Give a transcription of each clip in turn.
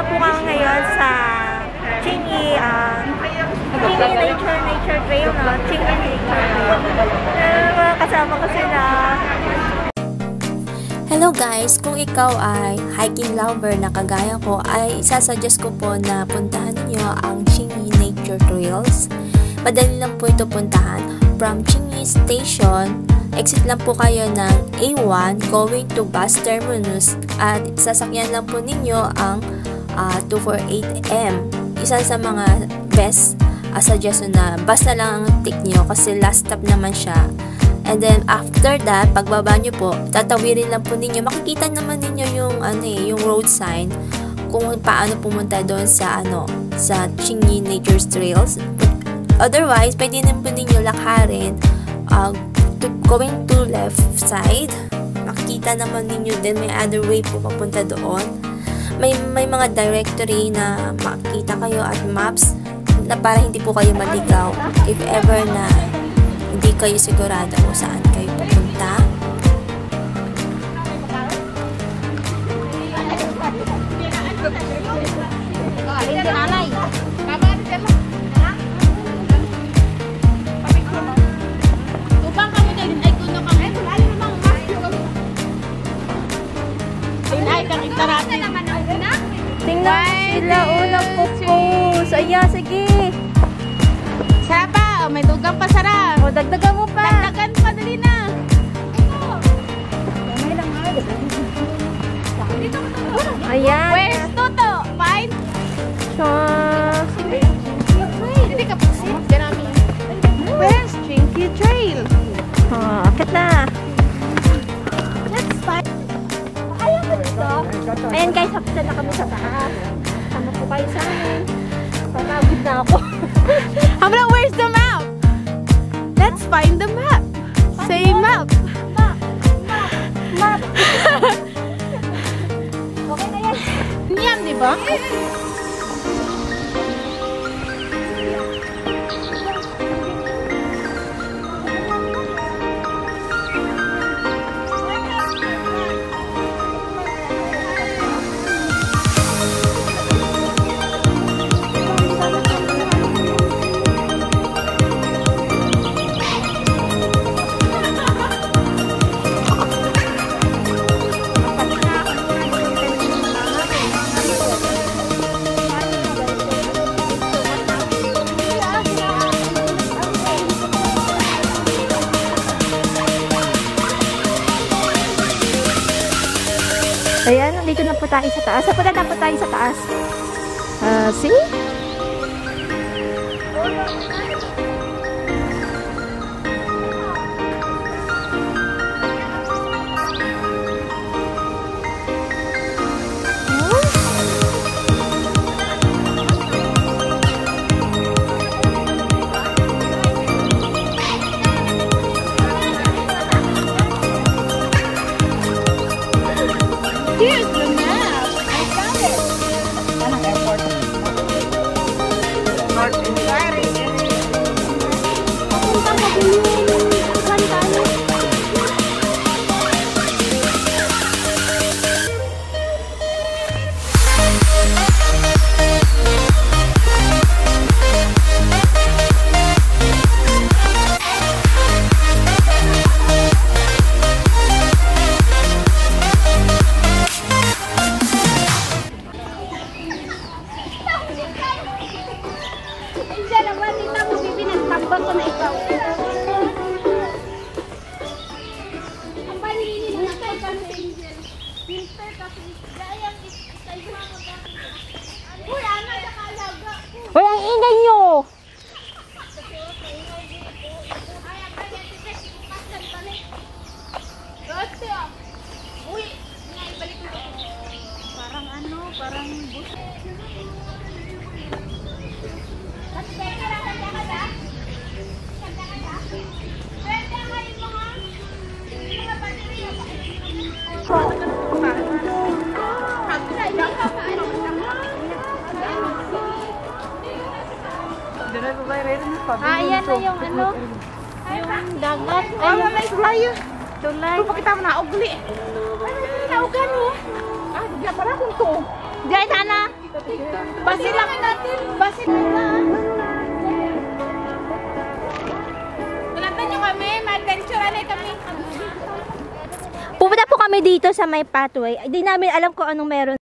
nga po kami ngayon sa Chingy Nature Trail, no? Chingy Nature Trail. Kasama ko sila. Hello guys! Kung ikaw ay hiking lover na kagaya ko, ay isasuggest ko po na puntahan niyo ang Chingy Nature Trails. Madali lang po ito puntahan. From Chingy Station, exit lang po kayo ng A1 going to bus terminus at sasakyan lang po ninyo ang 248M. Isa sa mga best suggestion na bus na lang ang take nyo kasi last stop naman siya. And then after that, pagbaba nyo po, tatawirin lang po ninyo. Makikita naman ninyo yung yung road sign kung paano pumunta doon sa sa Chingy Nature Trails. Otherwise, pwede naman po ninyo lakarin going to left side. Makikita naman ninyo din may other way po papunta doon. May mga directory na makikita kayo at maps na para hindi po kayo maligaw if ever na hindi kayo sigurado kung saan kayo pupunta. Tingnan sila unang pupus. Ayan, sige. Sapa, may dugang pa sarap. O, dagdagan mo pa. Dagdagan pa, dali na. Ayan. Where's Toto? Fine. Hindi ka po siya. Where's Chingy Trail? Akit na. Let's find. Ayaw mo dito. Ayan guys, hapsa na kami sa taas. Sama po kayo sa amin. Pamagod na ako. Hamla, where's the map? Let's find the map. Say map. Map. Okay na yan. Yan, di ba? Ayan, nandito na po tayo sa taas. Punta na po tayo sa taas. See? Here's the map. I found it. Anong airport? North Inquiry. Punta mo din yung saan tayo. Hoy, ang ingay nyo! Parang bush. Ayan na yung yung dagat. May flyer. Tulay. Ito pakita mo na ugli. Naugan mo. Diyan pala kung to. Diyan sana. Basin lang natin. Basin lang. Tulatan nyo kami. Mag-adventure na kami. Pupunta po kami dito sa may pathway. Hindi namin alam kung anong meron.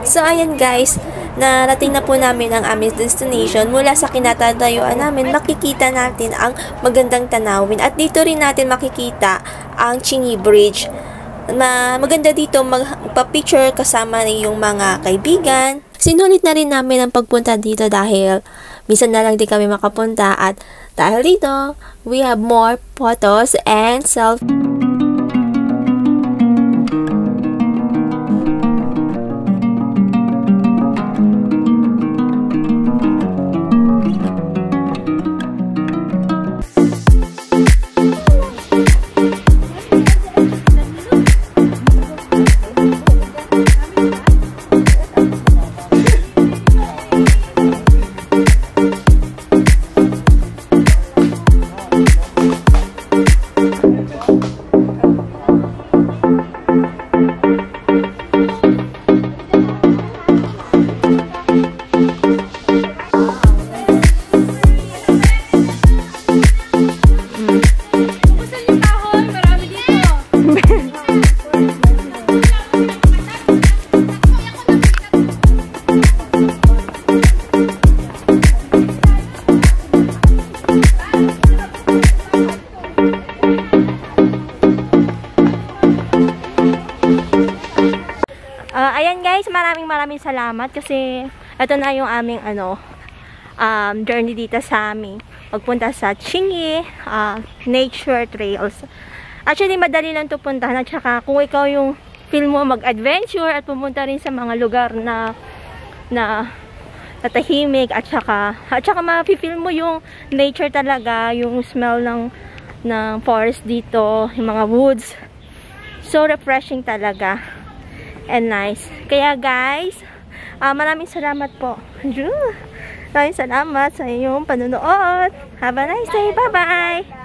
So, ayan guys, narating na po namin ang aming destination. Mula sa kinatatayuan namin, makikita natin ang magandang tanawin. At dito rin natin makikita ang Chingy Bridge. Maganda dito magpa-picture kasama ng iyong mga kaibigan. Sinulit na rin namin ang pagpunta dito dahil minsan na lang din kami makapunta. At dahil dito, we have more photos and selfie. Ayan guys, maraming salamat kasi ito na yung aming journey dito sa aming pagpunta sa Chingy Nature Trails. Actually, madali lang ito puntahan at saka kung ikaw yung feel mo mag-adventure at pumunta rin sa mga lugar na tatahimik at saka ma-feel mo yung nature talaga, yung smell ng forest dito, yung mga woods. So refreshing talaga. And nice. Kaya guys, maraming salamat po. Maraming salamat sa iyong panonood. Have a nice day. Bye-bye!